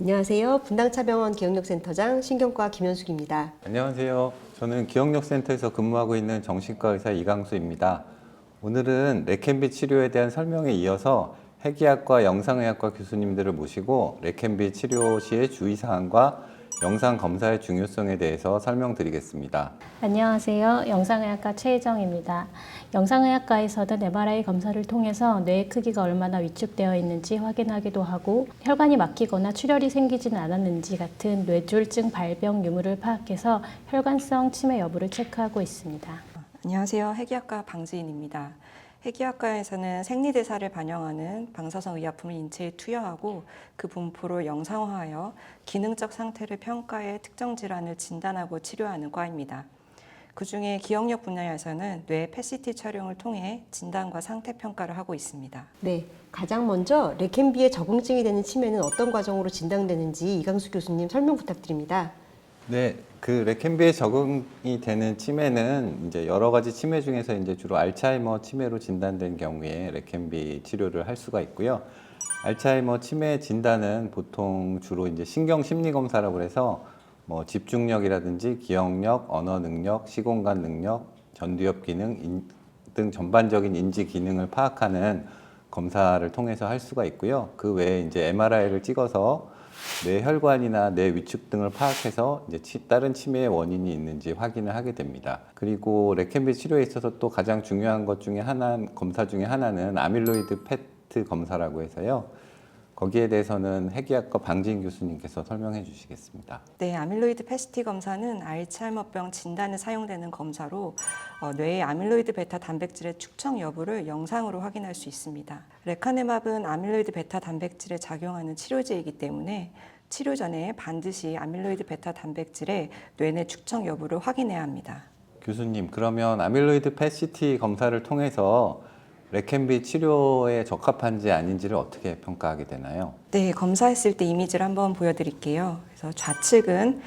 안녕하세요. 분당차병원 기억력센터장 신경과 김현숙입니다. 안녕하세요. 저는 기억력센터에서 근무하고 있는 정신과 의사 이강수입니다. 오늘은 레켄비 치료에 대한 설명에 이어서 해기학과 영상의학과 교수님들을 모시고 레켄비 치료 시의 주의사항과 영상 검사의 중요성에 대해서 설명드리겠습니다. 안녕하세요. 영상의학과 최혜정입니다. 영상의학과에서는 MRI 검사를 통해서 뇌의 크기가 얼마나 위축되어 있는지 확인하기도 하고 혈관이 막히거나 출혈이 생기지는 않았는지 같은 뇌졸중 발병 유무를 파악해서 혈관성 치매 여부를 체크하고 있습니다. 안녕하세요. 해기학과 방지인입니다. 해기학과에서는 생리대사를 반영하는 방사성 의약품을 인체에 투여하고 그 분포를 영상화하여 기능적 상태를 평가해 특정 질환을 진단하고 치료하는 과입니다. 그중에 기억력 분야에서는 뇌 PET 촬영을 통해 진단과 상태 평가를 하고 있습니다. 네, 가장 먼저 레켄비에 적응증이 되는 치매는 어떤 과정으로 진단되는지 이강수 교수님 설명 부탁드립니다. 네, 그 레켄비에 적응이 되는 치매는 이제 여러 가지 치매 중에서 이제 주로 알츠하이머 치매로 진단된 경우에 레켄비 치료를 할 수가 있고요. 알츠하이머 치매 진단은 보통 주로 이제 신경 심리 검사라고 해서 뭐 집중력이라든지 기억력, 언어 능력, 시공간 능력, 전두엽 기능 등 전반적인 인지 기능을 파악하는 검사를 통해서 할 수가 있고요. 그 외에 이제 MRI를 찍어서 뇌 혈관이나 뇌 위축 등을 파악해서 이제 다른 치매의 원인이 있는지 확인을 하게 됩니다. 그리고 레켄비 치료에 있어서 또 가장 중요한 것 중에 검사 중에 하나는 아밀로이드 PET 검사라고 해서요. 거기에 대해서는 해기학과 방지인 교수님께서 설명해 주시겠습니다. 네, 아밀로이드 PET 검사는 알츠하이머병 진단에 사용되는 검사로 뇌의 아밀로이드 베타 단백질의 축적 여부를 영상으로 확인할 수 있습니다. 레카네맙은 아밀로이드 베타 단백질에 작용하는 치료제이기 때문에 치료 전에 반드시 아밀로이드 베타 단백질의 뇌내 축적 여부를 확인해야 합니다. 교수님, 그러면 아밀로이드 PET 검사를 통해서 레켄비 치료에 적합한지 아닌지를 어떻게 평가하게 되나요? 네, 검사했을 때 이미지를 한번 보여드릴게요. 그래서 좌측은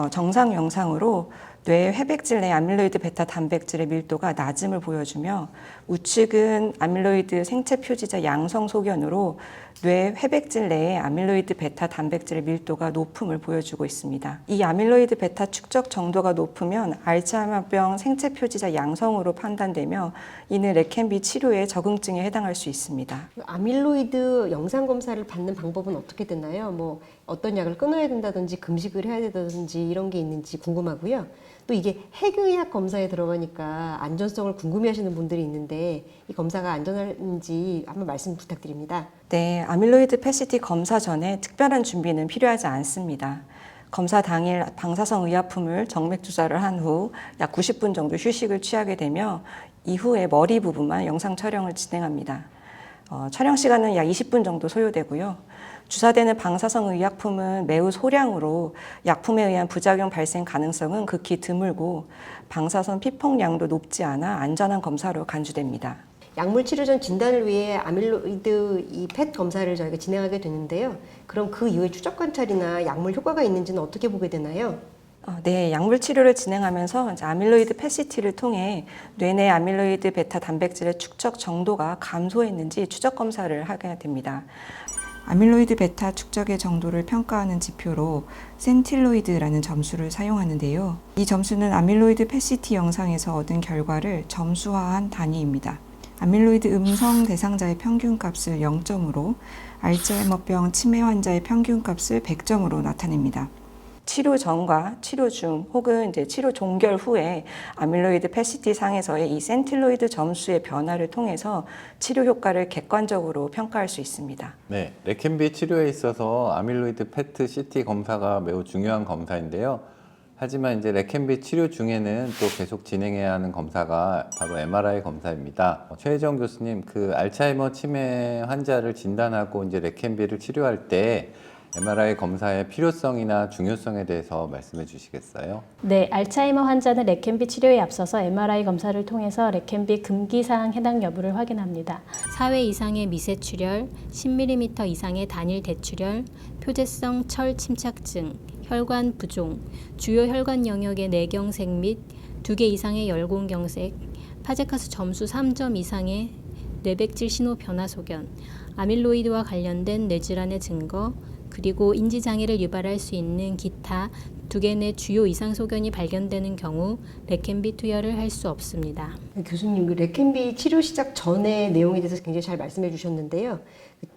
정상 영상으로 뇌 회백질 내 아밀로이드 베타 단백질의 밀도가 낮음을 보여주며 우측은 아밀로이드 생체 표지자 양성 소견으로 뇌 회백질 내에 아밀로이드 베타 단백질의 밀도가 높음을 보여주고 있습니다. 이 아밀로이드 베타 축적 정도가 높으면 알츠하이머병 생체 표지자 양성으로 판단되며 이는 레켄비 치료에 적응증에 해당할 수 있습니다. 아밀로이드 영상 검사를 받는 방법은 어떻게 되나요? 뭐 어떤 약을 끊어야 된다든지 금식을 해야 된다든지 이런 게 있는지 궁금하고요. 또 이게 핵의학 검사에 들어가니까 안전성을 궁금해하시는 분들이 있는데 이 검사가 안전한지 한번 말씀 부탁드립니다. 네, 아밀로이드 PET 검사 전에 특별한 준비는 필요하지 않습니다. 검사 당일 방사성 의약품을 정맥 주사를 한 후 약 90분 정도 휴식을 취하게 되며 이후에 머리 부분만 영상 촬영을 진행합니다. 촬영 시간은 약 20분 정도 소요되고요. 주사되는 방사성 의약품은 매우 소량으로 약품에 의한 부작용 발생 가능성은 극히 드물고 방사선 피폭량도 높지 않아 안전한 검사로 간주됩니다. 약물 치료 전 진단을 위해 아밀로이드 이 PET 검사를 저희가 진행하게 되는데요. 그럼 그 이후에 추적 관찰이나 약물 효과가 있는지는 어떻게 보게 되나요? 네, 약물 치료를 진행하면서 이제 아밀로이드 PET를 통해 뇌내 아밀로이드 베타 단백질의 축적 정도가 감소했는지 추적 검사를 하게 됩니다. 아밀로이드 베타 축적의 정도를 평가하는 지표로 센틸로이드라는 점수를 사용하는데요. 이 점수는 아밀로이드 PET 영상에서 얻은 결과를 점수화한 단위입니다. 아밀로이드 음성 대상자의 평균값을 0점으로, 알츠하이머병 치매 환자의 평균값을 100점으로 나타냅니다. 치료 전과 치료 중 혹은 이제 치료 종결 후에 아밀로이드 PET 상에서의 이 센틸로이드 점수의 변화를 통해서 치료 효과를 객관적으로 평가할 수 있습니다. 네, 레켄비 치료에 있어서 아밀로이드 PET, CT 검사가 매우 중요한 검사인데요. 하지만 이제 레켄비 치료 중에는 또 계속 진행해야 하는 검사가 바로 MRI 검사입니다. 최혜정 교수님, 그 알츠하이머 치매 환자를 진단하고 이제 레켄비를 치료할 때 MRI 검사의 필요성이나 중요성에 대해서 말씀해 주시겠어요? 네, 알츠하이머 환자는 레켄비 치료에 앞서서 MRI 검사를 통해서 레켄비 금기사항 해당 여부를 확인합니다. 4회 이상의 미세출혈, 10mm 이상의 단일 대출혈, 표재성 철 침착증, 혈관 부종, 주요 혈관 영역의 내경색 및 2개 이상의 열공경색, 파제카스 점수 3점 이상의 뇌백질 신호 변화 소견, 아밀로이드와 관련된 뇌질환의 증거, 그리고 인지장애를 유발할 수 있는 기타 2개 내 주요 이상 소견이 발견되는 경우 레켄비 투여를 할 수 없습니다. 교수님, 그 레켄비 치료 시작 전의 내용에 대해서 굉장히 잘 말씀해 주셨는데요.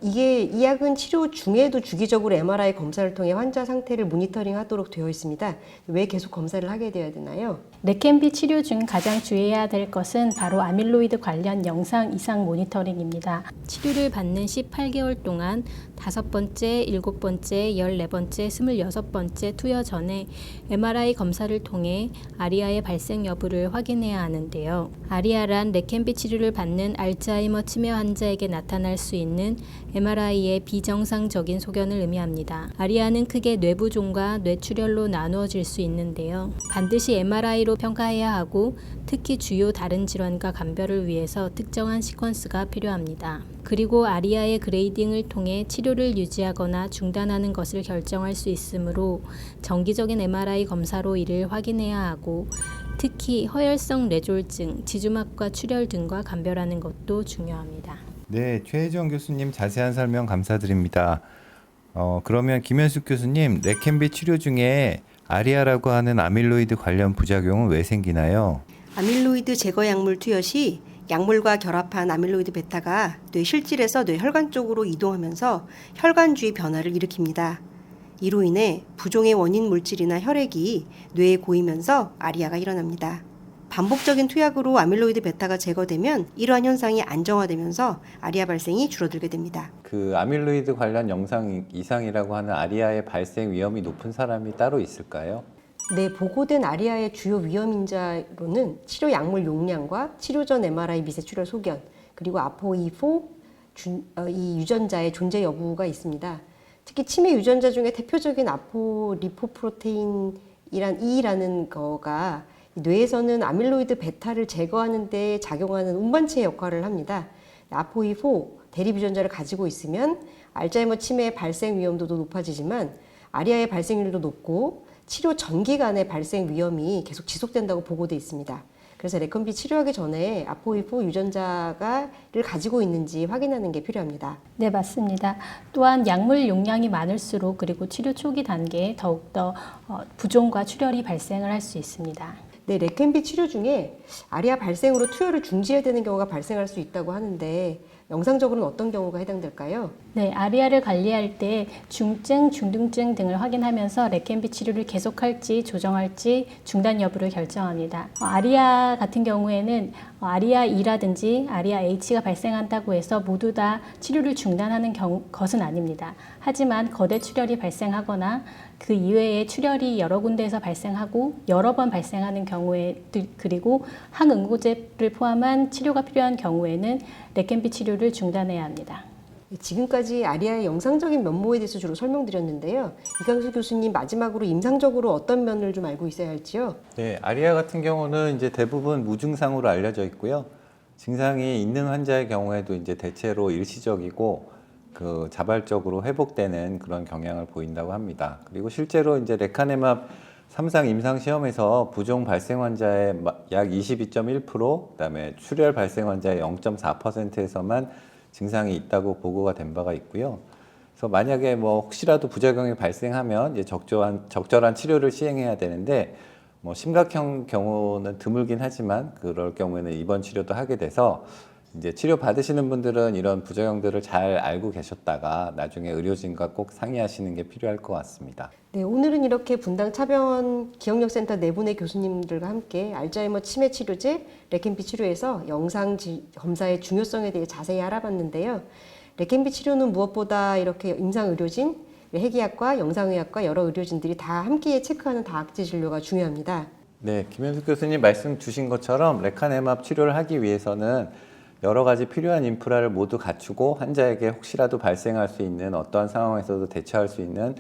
이 약은 치료 중에도 주기적으로 MRI 검사를 통해 환자 상태를 모니터링 하도록 되어 있습니다. 왜 계속 검사를 하게 되어야 되나요? 레켄비 치료 중 가장 주의해야 될 것은 바로 아밀로이드 관련 영상 이상 모니터링입니다. 치료를 받는 18개월 동안 5번째, 7번째, 14번째, 26번째 투여 전에 MRI 검사를 통해 아리아의 발생 여부를 확인해야 하는데요. 아리아란 레켄비 치료를 받는 알츠하이머 치매 환자에게 나타날 수 있는 MRI의 비정상적인 소견을 의미합니다. 아리아는 크게 뇌부종과 뇌출혈로 나누어질 수 있는데요. 반드시 MRI로 평가해야 하고 특히 주요 다른 질환과 감별을 위해서 특정한 시퀀스가 필요합니다. 그리고 아리아의 그레이딩을 통해 치료를 유지하거나 중단하는 것을 결정할 수 있으므로 정기적인 MRI 검사로 이를 확인해야 하고 특히 허혈성 뇌졸중, 지주막과 출혈 등과 감별하는 것도 중요합니다. 네, 최혜정 교수님 자세한 설명 감사드립니다. 그러면 김현숙 교수님, 레켄비 치료 중에 아리아라고 하는 아밀로이드 관련 부작용은 왜 생기나요? 아밀로이드 제거 약물 투여 시 약물과 결합한 아밀로이드 베타가 뇌 실질에서 뇌혈관 쪽으로 이동하면서 혈관 주위 변화를 일으킵니다. 이로 인해 부종의 원인 물질이나 혈액이 뇌에 고이면서 아리아가 일어납니다. 반복적인 투약으로 아밀로이드 베타가 제거되면 이러한 현상이 안정화되면서 아리아 발생이 줄어들게 됩니다. 그 아밀로이드 관련 영상 이상이라고 하는 아리아의 발생 위험이 높은 사람이 따로 있을까요? 네, 보고된 아리아의 주요 위험인자로는 치료 약물 용량과 치료 전 MRI 미세 출혈 소견, 그리고 아포E4 이 유전자의 존재 여부가 있습니다. 특히 치매 유전자 중에 대표적인 아포리포프로테인이란 E라는 거가 뇌에서는 아밀로이드 베타를 제거하는 데 작용하는 운반체 역할을 합니다. 아포E4 대립 유전자를 가지고 있으면 알츠하이머 치매의 발생 위험도도 높아지지만 아리아의 발생률도 높고 치료 전기간의 발생 위험이 계속 지속된다고 보고돼 있습니다. 그래서 레켄비 치료하기 전에 아포E4 유전자를 가지고 있는지 확인하는 게 필요합니다. 네, 맞습니다. 또한 약물 용량이 많을수록 그리고 치료 초기 단계에 더욱더 부종과 출혈이 발생을 할 수 있습니다. 네, 레켄비 치료 중에 아리아 발생으로 투여를 중지해야 되는 경우가 발생할 수 있다고 하는데 영상적으로는 어떤 경우가 해당될까요? 네, 아리아를 관리할 때 중증, 중등증 등을 확인하면서 레켄비 치료를 계속할지 조정할지 중단 여부를 결정합니다. 아리아 같은 경우에는 아리아 E라든지 아리아 H가 발생한다고 해서 모두 다 치료를 중단하는 것은 아닙니다. 하지만 거대 출혈이 발생하거나 그 이외에 출혈이 여러 군데에서 발생하고 여러 번 발생하는 경우에 그리고 항응고제를 포함한 치료가 필요한 경우에는 레켄비 치료를 중단해야 합니다. 지금까지 아리아의 영상적인 면모에 대해서 주로 설명드렸는데요. 이강수 교수님 마지막으로 임상적으로 어떤 면을 좀 알고 있어야 할지요? 네, 아리아 같은 경우는 이제 대부분 무증상으로 알려져 있고요. 증상이 있는 환자의 경우에도 이제 대체로 일시적이고 그 자발적으로 회복되는 그런 경향을 보인다고 합니다. 그리고 실제로 이제 레카네맙 3상 임상 시험에서 부종 발생 환자의 약 22.1%, 그다음에 출혈 발생 환자의 0.4%에서만 증상이 있다고 보고가 된 바가 있고요. 그래서 만약에 뭐 혹시라도 부작용이 발생하면 이제 적절한 치료를 시행해야 되는데 뭐 심각한 경우는 드물긴 하지만 그럴 경우에는 입원 치료도 하게 돼서 이제 치료 받으시는 분들은 이런 부작용들을 잘 알고 계셨다가 나중에 의료진과 꼭 상의하시는 게 필요할 것 같습니다. 네, 오늘은 이렇게 분당 차병원 기억력센터 네 분의 교수님들과 함께 알츠하이머 치매 치료제 레켄비 치료에서 영상 검사의 중요성에 대해 자세히 알아봤는데요. 레켄비 치료는 무엇보다 이렇게 임상의료진, 해기학과, 영상의학과 여러 의료진들이 다 함께 체크하는 다학제 진료가 중요합니다. 네, 김현숙 교수님 말씀 주신 것처럼 레카네맙 치료를 하기 위해서는 여러 가지 필요한 인프라를 모두 갖추고 환자에게 혹시라도 발생할 수 있는 어떠한 상황에서도 대처할 수 있는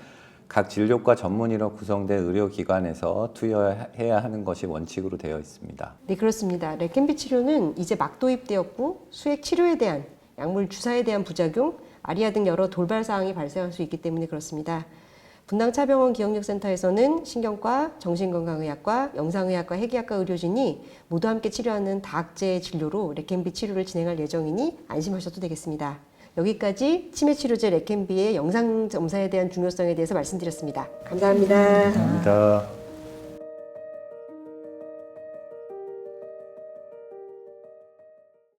각 진료과 전문의로 구성된 의료기관에서 투여해야 하는 것이 원칙으로 되어 있습니다. 네, 그렇습니다. 레켄비 치료는 이제 막 도입되었고 수액 치료에 대한 약물 주사에 대한 부작용, 아리아 등 여러 돌발 사항이 발생할 수 있기 때문에 그렇습니다. 분당 차병원 기억력센터에서는 신경과, 정신건강의학과, 영상의학과, 해기학과 의료진이 모두 함께 치료하는 다학제 진료로 레켄비 치료를 진행할 예정이니 안심하셔도 되겠습니다. 여기까지 치매치료제 레켄비의 영상 검사에 대한 중요성에 대해서 말씀드렸습니다. 감사합니다. 감사합니다.